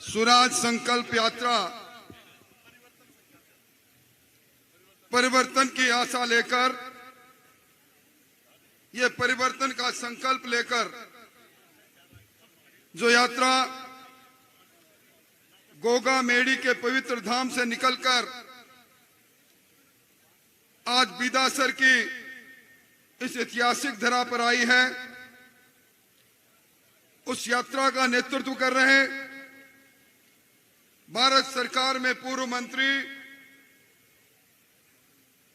स्वराज संकल्प यात्रा परिवर्तन की आशा लेकर, ये परिवर्तन का संकल्प लेकर जो यात्रा गोगा मेड़ी के पवित्र धाम से निकलकर आज बिदासर की इस ऐतिहासिक धरा पर आई है, उस यात्रा का नेतृत्व कर रहे भारत सरकार में पूर्व मंत्री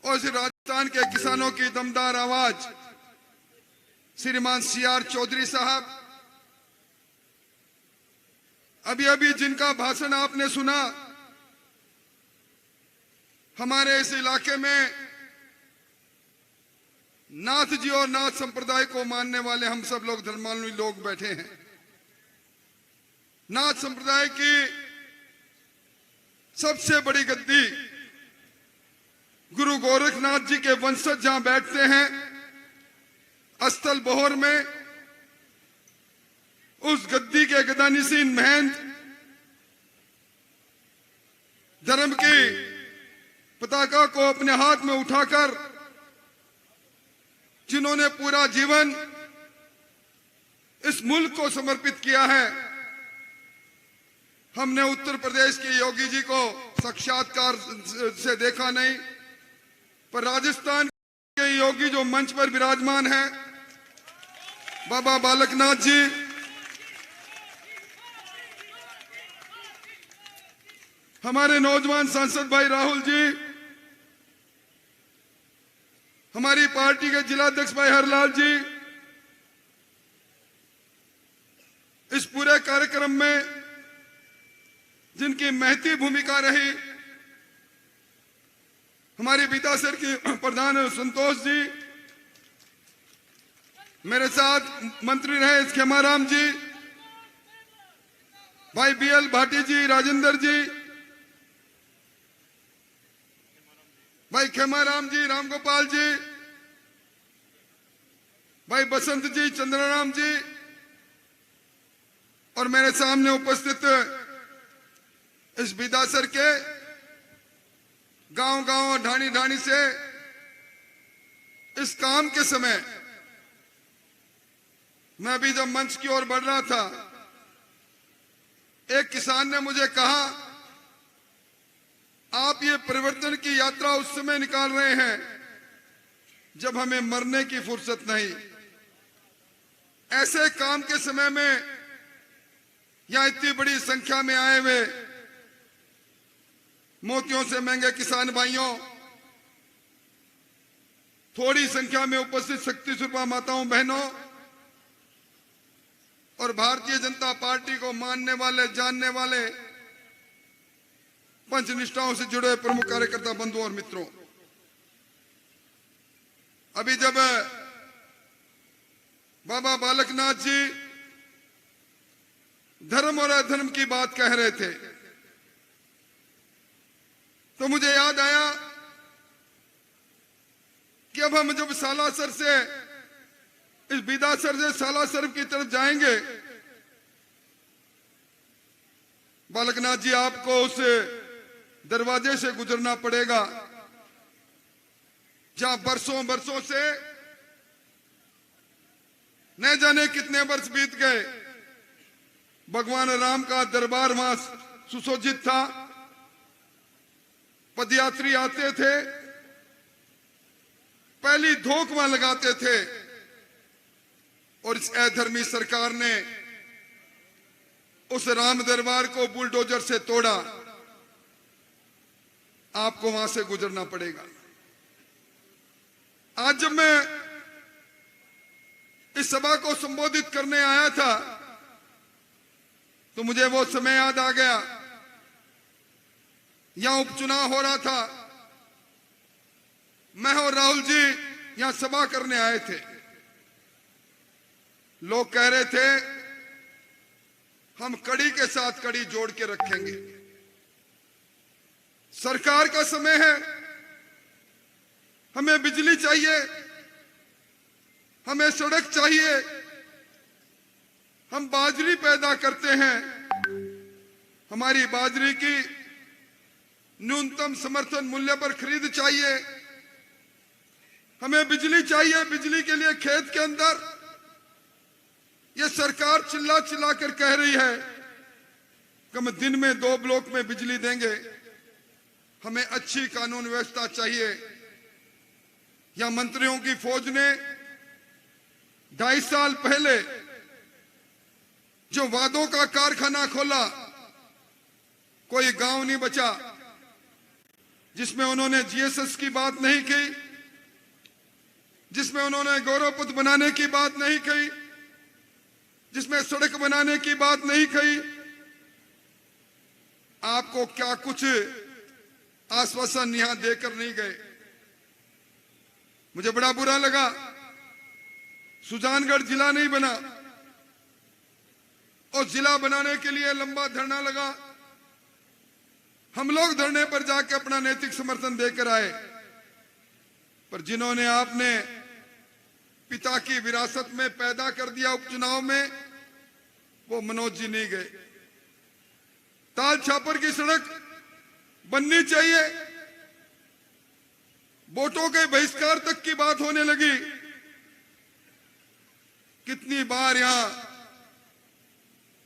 और राजस्थान के किसानों की दमदार आवाज श्रीमान CR चौधरी साहब, अभी अभी जिनका भाषण आपने सुना, हमारे इस इलाके में नाथ जी और नाथ संप्रदाय को मानने वाले हम सब लोग धर्मावलंबी लोग बैठे हैं। नाथ संप्रदाय की सबसे बड़ी गद्दी गुरु गोरखनाथ जी के वंशज जहां बैठते हैं अस्थल बोहर में, उस गद्दी के गदानिशीन महंत धर्म की पताका को अपने हाथ में उठाकर जिन्होंने पूरा जीवन इस मुल्क को समर्पित किया है। हमने उत्तर प्रदेश के योगी जी को साक्षात्कार से देखा नहीं, पर राजस्थान के योगी जो मंच पर विराजमान है, बाबा बालकनाथ जी, हमारे नौजवान सांसद भाई राहुल जी, हमारी पार्टी के जिलाध्यक्ष भाई हरलाल जी, इस पूरे कार्यक्रम में जिनकी महती भूमिका रही, हमारी बिदासर की प्रधान संतोष जी, मेरे साथ मंत्री रहे खेमाराम जी, भाई BL भाटी जी, राजेंद्र जी, भाई खेमाराम जी, रामगोपाल जी, भाई बसंत जी, चंद्राराम जी, और मेरे सामने उपस्थित इस बिदासर के गांव-गांव, ढाणी-ढाणी से इस काम के समय मैं अभी जब मंच की ओर बढ़ रहा था, एक किसान ने मुझे कहा, आप ये परिवर्तन की यात्रा उस समय निकाल रहे हैं जब हमें मरने की फुर्सत नहीं। ऐसे काम के समय में यहां इतनी बड़ी संख्या में आए हुए मोतियों से महंगे किसान भाइयों, थोड़ी संख्या में उपस्थित शक्ति स्वरूपा माताओं बहनों और भारतीय जनता पार्टी को मानने वाले, जानने वाले, पंचनिष्ठाओं से जुड़े प्रमुख कार्यकर्ता बंधुओं और मित्रों, अभी जब बाबा बालकनाथ जी धर्म और अधर्म की बात कह रहे थे, तो मुझे याद आया कि अब हम जब सालासर से, इस बिदासर से सालासर की तरफ जाएंगे, बालकनाथ जी आपको उस दरवाजे से गुजरना पड़ेगा जहां बरसों बरसों से, न जाने कितने वर्ष बीत गए, भगवान राम का दरबार वहां सुशोभित था, पदयात्री आते थे, पहली धोख वहां लगाते थे, और इस अधर्मी सरकार ने उस राम दरबार को बुलडोजर से तोड़ा। आपको वहां से गुजरना पड़ेगा। आज जब मैं इस सभा को संबोधित करने आया था, तो मुझे वो समय याद आ गया, यहां उपचुनाव हो रहा था, मैं और राहुल जी यहां सभा करने आए थे। लोग कह रहे थे हम कड़ी के साथ कड़ी जोड़ के रखेंगे, सरकार का समय है, हमें बिजली चाहिए, हमें सड़क चाहिए, हम बाजरी पैदा करते हैं, हमारी बाजरे की न्यूनतम समर्थन मूल्य पर खरीद चाहिए। हमें बिजली चाहिए। बिजली के लिए खेत के अंदर यह सरकार चिल्ला चिल्ला कर कह रही है कि हम दिन में 2 ब्लॉक में बिजली देंगे। हमें अच्छी कानून व्यवस्था चाहिए। या मंत्रियों की फौज ने 2.5 साल पहले जो वादों का कारखाना खोला, कोई गांव नहीं बचा जिसमें उन्होंने जीएसएस की बात नहीं की, जिसमें उन्होंने गौरव पथ बनाने की बात नहीं कही, जिसमें सड़क बनाने की बात नहीं कही। आपको क्या कुछ आश्वासन यहां देकर नहीं गए। मुझे बड़ा बुरा लगा, सुजानगढ़ जिला नहीं बना और जिला बनाने के लिए लंबा धरना लगा। हम लोग धरने पर जाकर अपना नैतिक समर्थन देकर आए, पर जिन्होंने आपने पिता की विरासत में पैदा कर दिया उपचुनाव में, वो मनोज जी नहीं गए। ताल छापर की सड़क बननी चाहिए। वोटों के बहिष्कार तक की बात होने लगी। कितनी बार यहां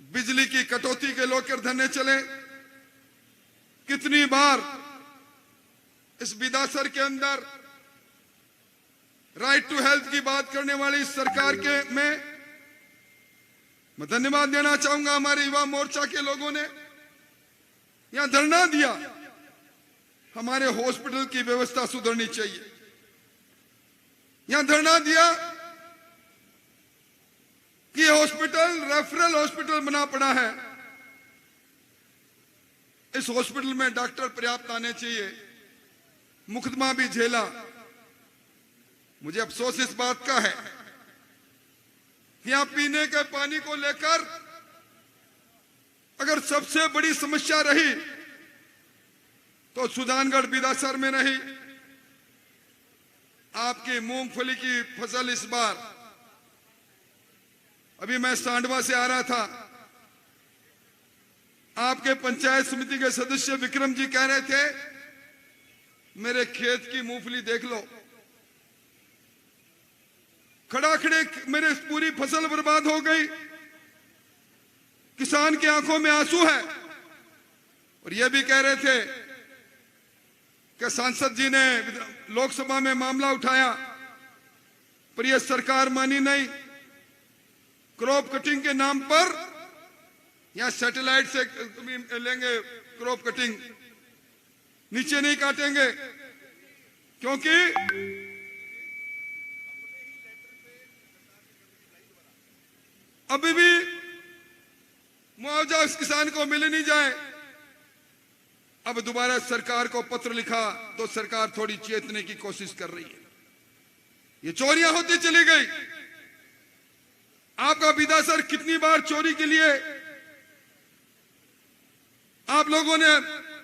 बिजली की कटौती के लेकर धरने चले, कितनी बार इस विधासर के अंदर राइट टू हेल्थ की बात करने वाली इस सरकार के में मैं धन्यवाद देना चाहूंगा हमारे युवा मोर्चा के लोगों ने यहां धरना दिया। हमारे हॉस्पिटल की व्यवस्था सुधरनी चाहिए। यहां धरना दिया कि हॉस्पिटल रेफरल हॉस्पिटल बना पड़ा है, इस हॉस्पिटल में डॉक्टर पर्याप्त आने चाहिए। मुकदमा भी झेला। मुझे अफसोस इस बात का है कि यहां पीने के पानी को लेकर अगर सबसे बड़ी समस्या रही तो सुजानगढ़ बिदासर में रही। आपकी मूंगफली की फसल इस बार, अभी मैं सांडवा से आ रहा था, आपके पंचायत समिति के सदस्य विक्रम जी कह रहे थे मेरे खेत की मूंगफली देख लो, खड़ा खड़े मेरे पूरी फसल बर्बाद हो गई। किसान की आंखों में आंसू है। और यह भी कह रहे थे कि सांसद जी ने लोकसभा में मामला उठाया पर यह सरकार मानी नहीं। क्रॉप कटिंग के नाम पर यहां सैटेलाइट से लेंगे क्रॉप कटिंग, नीचे नहीं काटेंगे, क्योंकि अभी भी मुआवजा उस किसान को मिल नहीं जाए। अब दोबारा सरकार को पत्र लिखा तो सरकार थोड़ी चेतने की कोशिश कर रही है। ये चोरियां होती चली गई। आपका बिदासर कितनी बार चोरी के लिए आप लोगों ने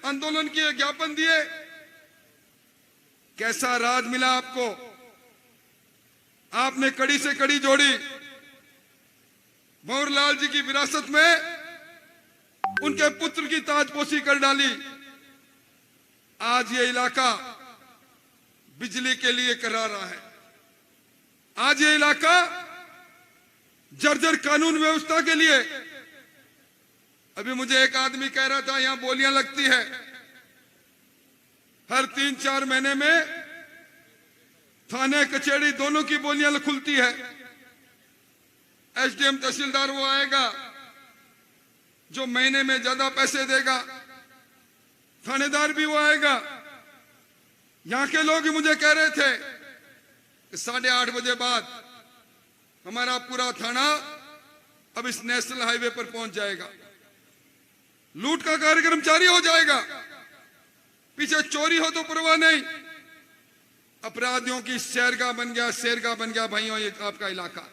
आंदोलन किए, ज्ञापन दिए, कैसा राज मिला आपको। आपने कड़ी से कड़ी जोड़ी। भंवरलाल जी की विरासत में उनके पुत्र की ताजपोशी कर डाली। आज ये इलाका बिजली के लिए करा रहा है। आज ये इलाका जर्जर कानून व्यवस्था के लिए। अभी मुझे एक आदमी कह रहा था यहां बोलियां लगती है, हर 3-4 महीने में थाने कचहरी दोनों की बोलियां खुलती है। एसडीएम तहसीलदार वो आएगा जो महीने में ज्यादा पैसे देगा, थानेदार भी वो आएगा। यहां के लोग मुझे कह रहे थे कि 8:30 बजे बाद हमारा पूरा थाना अब इस नेशनल हाईवे पर पहुंच जाएगा, लूट का कार्यक्रम जारी हो जाएगा। पीछे चोरी हो तो परवाह नहीं, अपराधियों की शेरगाह बन गया, शेरगाह बन गया भाइयों ये आपका इलाका।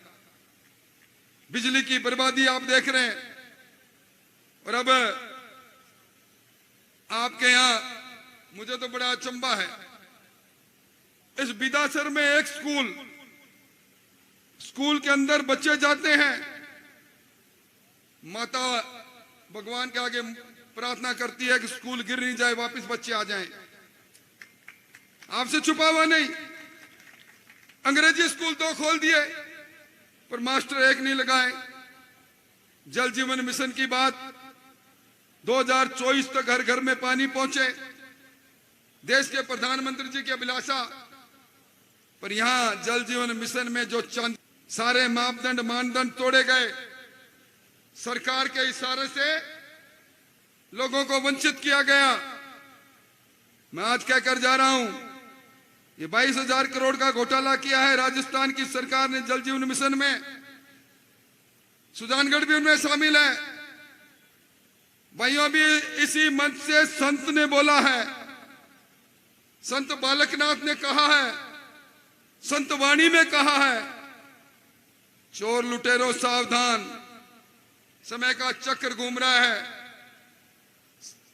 बिजली की बर्बादी आप देख रहे हैं। और अब आपके यहां मुझे तो बड़ा अचंभा है, इस बिदासर में एक स्कूल के अंदर बच्चे जाते हैं, माता भगवान के आगे प्रार्थना करती है कि स्कूल गिर नहीं जाए, वापस बच्चे आ जाएं। आपसे छुपा हुआ नहीं। अंग्रेजी स्कूल 2 खोल दिए पर मास्टर 1 नहीं लगाए। जल जीवन मिशन की बात, 2024 तक हर घर में पानी पहुंचे, देश के प्रधानमंत्री जी की अभिलाषा। पर यहां जल जीवन मिशन में जो चंद सारे मानदंड तोड़े गए, सरकार के इशारे से लोगों को वंचित किया गया। मैं आज कहकर जा रहा हूं, ये 22,000 करोड़ का घोटाला किया है राजस्थान की सरकार ने जल जीवन मिशन में। सुजानगढ़ भी उनमें शामिल है। भाइयों, भी इसी मंच से संत ने बोला है, संत बालकनाथ ने कहा है, संत वाणी में कहा है, चोर लुटेरों सावधान, समय का चक्र घूम रहा है।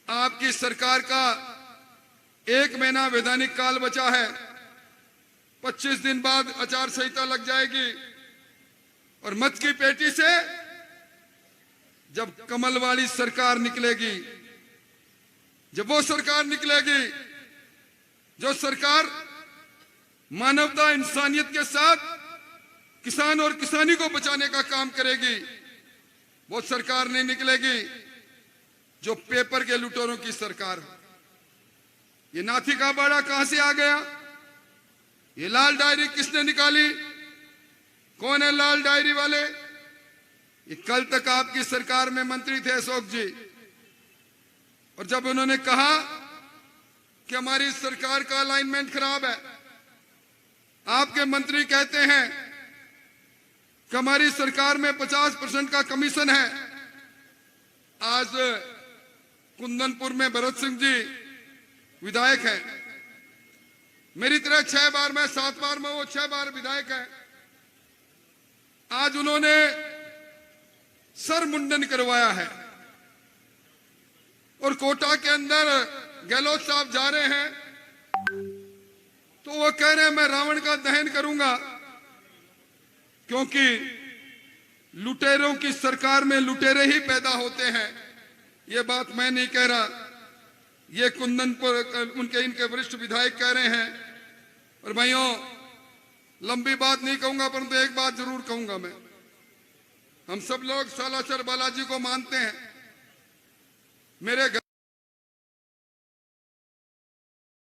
आपकी सरकार का 1 महीना वैधानिक काल बचा है। 25 दिन बाद आचार संहिता लग जाएगी और मत की पेटी से जब कमल वाली सरकार निकलेगी, जब वो सरकार निकलेगी जो सरकार मानवता इंसानियत के साथ किसान और किसानी को बचाने का काम करेगी, वो सरकार नहीं निकलेगी जो पेपर के लुटेरों की सरकार हो। ये नाथी का बाड़ा कहां से आ गया? ये लाल डायरी किसने निकाली? कौन है लाल डायरी वाले? ये कल तक आपकी सरकार में मंत्री थे अशोक जी, और जब उन्होंने कहा कि हमारी सरकार का अलाइनमेंट खराब है, आपके मंत्री कहते हैं कि हमारी सरकार में 50% का कमीशन है। आज कुंदनपुर में भरत सिंह जी विधायक हैं, मेरी तरह 6 बार में 7 बार में वो 6 बार विधायक है। आज उन्होंने सर मुंडन करवाया है और कोटा के अंदर गहलोत साहब जा रहे हैं तो वो कह रहे हैं मैं रावण का दहन करूंगा, क्योंकि लुटेरों की सरकार में लुटेरे ही पैदा होते हैं। ये बात मैं नहीं कह रहा, ये कुंदनपुर इनके वरिष्ठ विधायक कह रहे हैं। और भाइयों, लंबी बात नहीं कहूंगा परंतु एक बात जरूर कहूंगा मैं। हम सब लोग सालासर बालाजी को मानते हैं। मेरे घर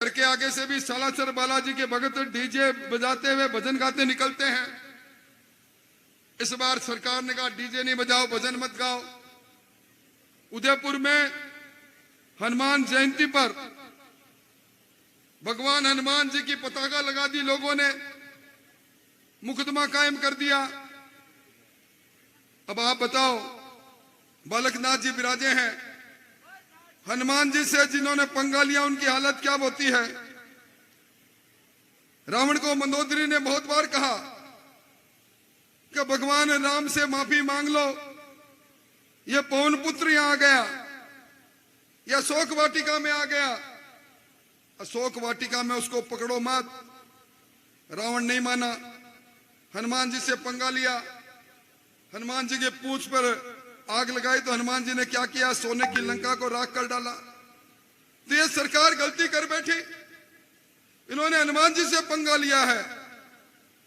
के आगे से भी सालासर बालाजी के भगत डीजे बजाते हुए भजन गाते निकलते हैं। इस बार सरकार ने कहा डीजे नहीं बजाओ, भजन मत गाओ। उदयपुर में हनुमान जयंती पर भगवान हनुमान जी की पताका लगा दी लोगों ने, मुकदमा कायम कर दिया। अब आप बताओ, बालकनाथ जी विराजे हैं, हनुमान जी से जिन्होंने पंगा लिया उनकी हालत क्या होती है। रावण को मंदोदरी ने बहुत बार कहा कि भगवान राम से माफी मांग लो, ये पवन पुत्र यहां आ गया, यह अशोक वाटिका में आ गया, अशोक वाटिका में उसको पकड़ो मत। रावण नहीं माना, हनुमान जी से पंगा लिया, हनुमान जी के पूंछ पर आग लगाई तो हनुमान जी ने क्या किया? सोने की लंका को राख कर डाला। तो ये सरकार गलती कर बैठी, इन्होंने हनुमान जी से पंगा लिया है।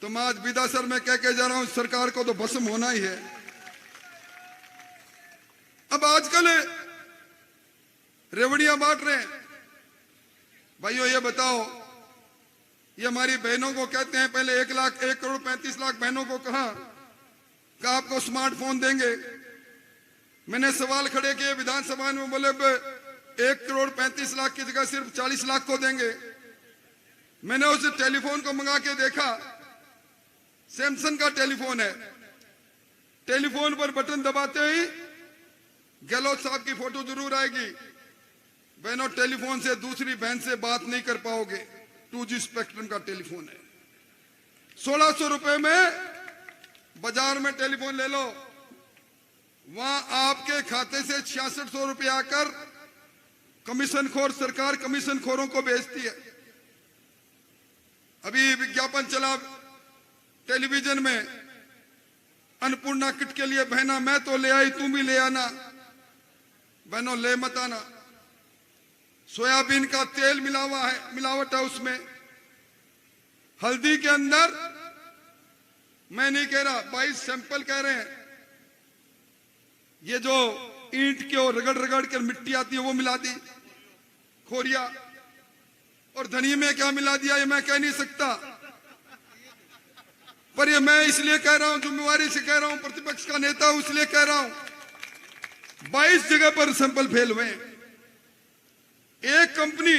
तो मैं आज विधासर में कह के जा रहा हूं, सरकार को तो भस्म होना ही है। अब आजकल रेवड़ियां बांट रहे हैं। भाइयों ये बताओ, ये हमारी बहनों को कहते हैं, पहले 1 करोड़ 35 लाख बहनों को कहा कि आपको स्मार्टफोन देंगे। मैंने सवाल खड़े किए विधानसभा में, बोले 1 करोड़ 35 लाख की जगह सिर्फ 40 लाख को देंगे। मैंने उस टेलीफोन को मंगा के देखा, सैमसंग का टेलीफोन है। टेलीफोन पर बटन दबाते ही गहलोत साहब की फोटो जरूर आएगी। बहनों, टेलीफोन से दूसरी बहन से बात नहीं कर पाओगे। 2G स्पेक्ट्रम का टेलीफोन है। 1600 रुपए में बाजार में टेलीफोन ले लो, वहां आपके खाते से 6600 रुपए आकर कमीशन खोर सरकार कमीशन खोरों को बेचती है। अभी विज्ञापन चला टेलीविजन में, अन्नपूर्णा किट के लिए बहना मैं तो ले आई, तुम भी ले आना। बहनों ले मत आना। सोयाबीन का तेल मिलावट है उसमें। हल्दी के अंदर, मैं नहीं कह रहा, 22 सैंपल कह रहे हैं। ये जो ईंट के और रगड़ रगड़ कर मिट्टी आती है वो मिला दी, खोरिया। और धनिया में क्या मिला दिया ये मैं कह नहीं सकता, पर ये मैं इसलिए कह रहा हूं, जिम्मेवारी से कह रहा हूं, प्रतिपक्ष का नेता हूं इसलिए कह रहा हूं। 22 जगह पर सैंपल फेल हुए। एक कंपनी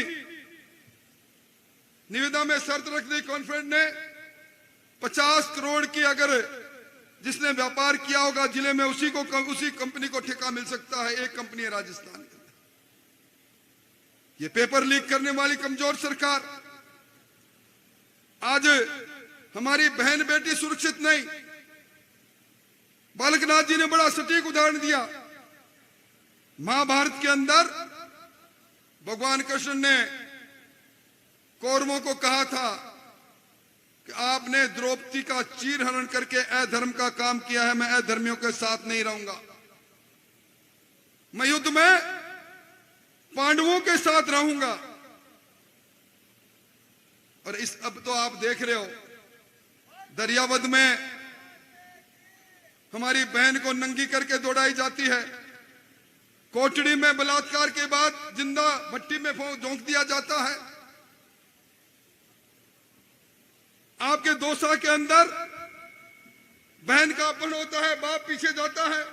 निविदा में शर्त रख दी कॉन्फ्रेंस ने, 50 करोड़ की अगर जिसने व्यापार किया होगा जिले में उसी कंपनी को ठेका मिल सकता है। एक कंपनी है राजस्थान के अंदर। ये पेपर लीक करने वाली कमजोर सरकार, आज हमारी बहन बेटी सुरक्षित नहीं। बालकनाथ जी ने बड़ा सटीक उदाहरण दिया। महाभारत के अंदर भगवान कृष्ण ने कौरवों को कहा था कि आपने द्रौपदी का चीरहरण करके अधर्म का काम किया है, मैं अधर्मियों के साथ नहीं रहूंगा। मैं युद्ध में पांडवों के साथ रहूंगा। और अब तो आप देख रहे हो, दरियावद में हमारी बहन को नंगी करके दौड़ाई जाती है। कोठड़ी में बलात्कार के बाद जिंदा भट्टी में झोंक दिया जाता है। आपके दौसा के अंदर बहन का अपहरण होता है, बाप पीछे जाता है,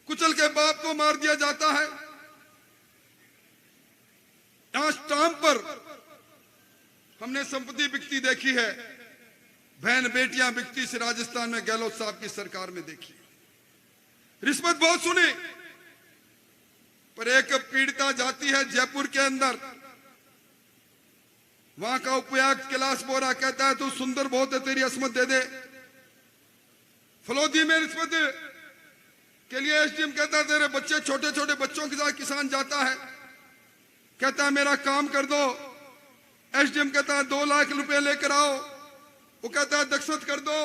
कुचल के बाप को मार दिया जाता है। यहां स्टाम्प पर हमने संपत्ति बिकती देखी है, बहन बेटियां बिकती से राजस्थान में गहलोत साहब की सरकार में देखी। रिश्वत बहुत सुनी, पर एक पीड़िता जाती है जयपुर के अंदर, वहां का उपायुक्त कैलाश बोरा कहता है तू सुंदर बहुत है, तेरी असमत दे दे। फलोदी में रिश्वत के लिए एसडीएम कहता है तेरे बच्चे, छोटे छोटे बच्चों के साथ किसान जाता है, कहता है मेरा काम कर दो। एसडीएम कहता है 2 लाख रुपए लेकर आओ। वो कहता है दस्तखत कर दो,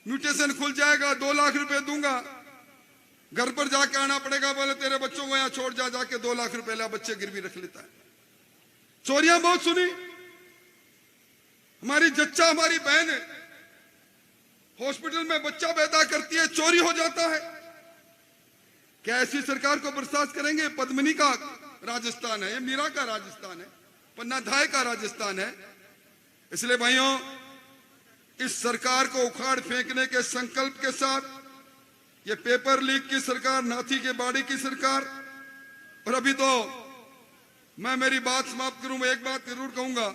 म्यूटेशन खुल जाएगा, 2 लाख रुपए दूंगा। घर पर जाके आना पड़ेगा, बोले तेरे बच्चों को यहाँ छोड़ जा, जाके 2 लाख रुपए ला, बच्चे गिरवी रख लेता है। चोरियां बहुत सुनी। हमारी जच्चा, हमारी बहन हॉस्पिटल में बच्चा पैदा करती है, चोरी हो जाता है। क्या ऐसी सरकार को बर्दाश्त करेंगे? पद्मिनी का राजस्थान है, ये मीरा का राजस्थान है, पन्नाधाय का राजस्थान है। इसलिए भाइयों, इस सरकार को उखाड़ फेंकने के संकल्प के साथ, ये पेपर लीक की सरकार, नाथी के बाड़ी की सरकार, और अभी तो मैं मेरी बात समाप्त करूं, मैं एक बात जरूर कहूंगा।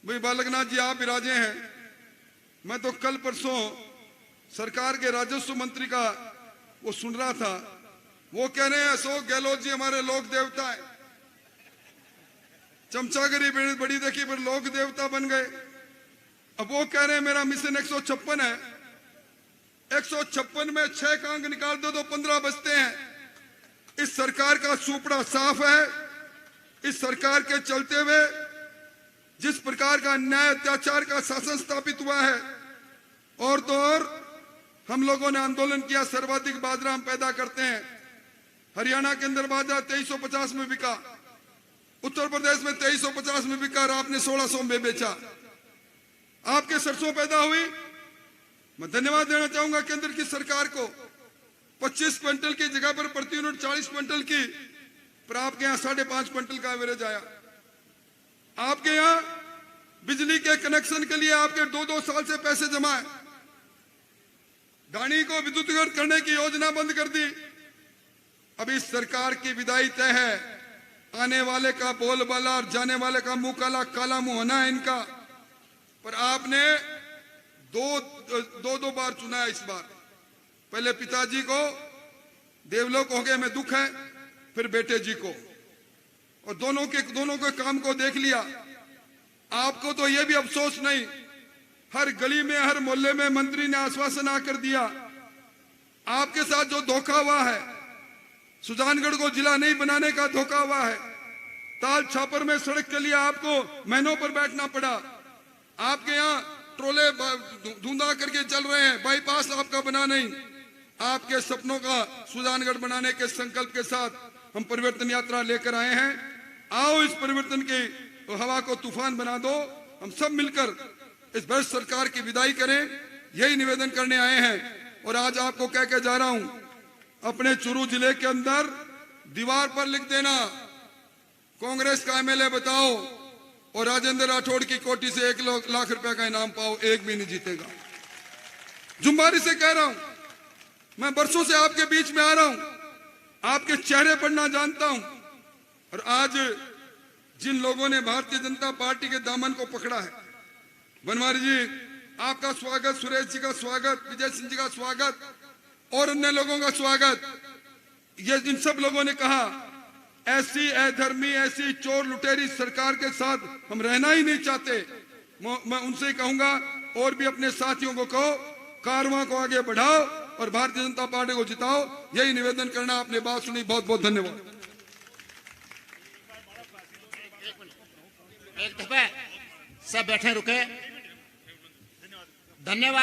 भाई बालकनाथ जी आप विराजे हैं, मैं तो कल परसों सरकार के राजस्व मंत्री का वो सुन रहा था, वो कह रहे हैं अशोक गहलोत जी हमारे लोक देवता है। चमचागिरी बड़ी देखी पर लोक देवता बन गए। अब वो कह रहे हैं मेरा मिशन 156 है, 156 में 6 का अंक निकाल दो तो 15 बचते हैं। इस सरकार का सुपड़ा साफ है। इस सरकार के चलते हुए जिस प्रकार का न्याय अत्याचार का शासन स्थापित हुआ है, और तो और हम लोगों ने आंदोलन किया, सर्वाधिक बाजरा हम पैदा करते हैं। हरियाणा के अंदर बाजरा 2350 में बिका, उत्तर प्रदेश में 2350 में बिका, और आपने 1600 में बेचा। आपके सरसों पैदा हुई। मैं धन्यवाद देना चाहूंगा केंद्र की सरकार को। 25 क्विंटल की जगह पर प्रति यूनिट 40 क्विंटल की, पर आपके यहाँ 5.5 क्विंटल का एवरेज आया। आपके यहाँ बिजली के कनेक्शन के लिए आपके 2-2 साल से पैसे जमा है। गाड़ी को विद्युतीकरण करने की योजना बंद कर दी। अब इस सरकार की विदाई तय है। आने वाले का बोलबाला और जाने वाले का मुंह काला, काला मुंह होना है इनका। पर आपने दो बार चुना है। इस बार पहले पिताजी को देवलोक हो गए में दुख है, फिर बेटे जी को, और दोनों के काम को देख लिया। आपको तो यह भी अफसोस नहीं, हर गली में हर मोहल्ले में मंत्री ने आश्वासन आकर दिया। आपके साथ जो धोखा हुआ है, सुजानगढ़ को जिला नहीं बनाने का धोखा हुआ है, ताल छापर में सड़क के लिए आपको महीनों पर बैठना पड़ा। आपके यहाँ ट्रोले धुंधा करके चल रहे हैं, बाईपास आपका बना नहीं। आपके सपनों का सुजानगढ़ बनाने के संकल्प के साथ हम परिवर्तन यात्रा लेकर आए हैं। आओ इस परिवर्तन की हवा को तूफान बना दो। हम सब मिलकर इस भ्रष्ट सरकार की विदाई करें, यही निवेदन करने आए हैं। और आज आपको कह के जा रहा हूं, अपने चुरू जिले के अंदर दीवार पर लिख देना, कांग्रेस का एमएलए बताओ और राजेंद्र राठौड़ की कोठी से 1 लाख रुपए का इनाम पाओ, एक भी नहीं जीतेगा। जुम्बारी से कह रहा हूं, मैं बरसों से आपके बीच में आ रहा हूं, आपके चेहरे पर ना जानता हूं। और आज जिन लोगों ने भारतीय जनता पार्टी के दामन को पकड़ा है, बनवारी जी आपका स्वागत, सुरेश जी का स्वागत, विजय सिंह जी का स्वागत और अन्य लोगों का स्वागत। ये इन सब लोगों ने कहा ऐसी अधर्मी, ऐसी चोर लुटेरी सरकार के साथ हम रहना ही नहीं चाहते। मैं उनसे ही कहूंगा और भी अपने साथियों को कहो, कारवां को आगे बढ़ाओ और भारतीय जनता पार्टी को जिताओ। यही निवेदन करना। आपने बात सुनी, बहुत बहुत धन्यवाद। एक दफे सब बैठे रुके, धन्यवाद।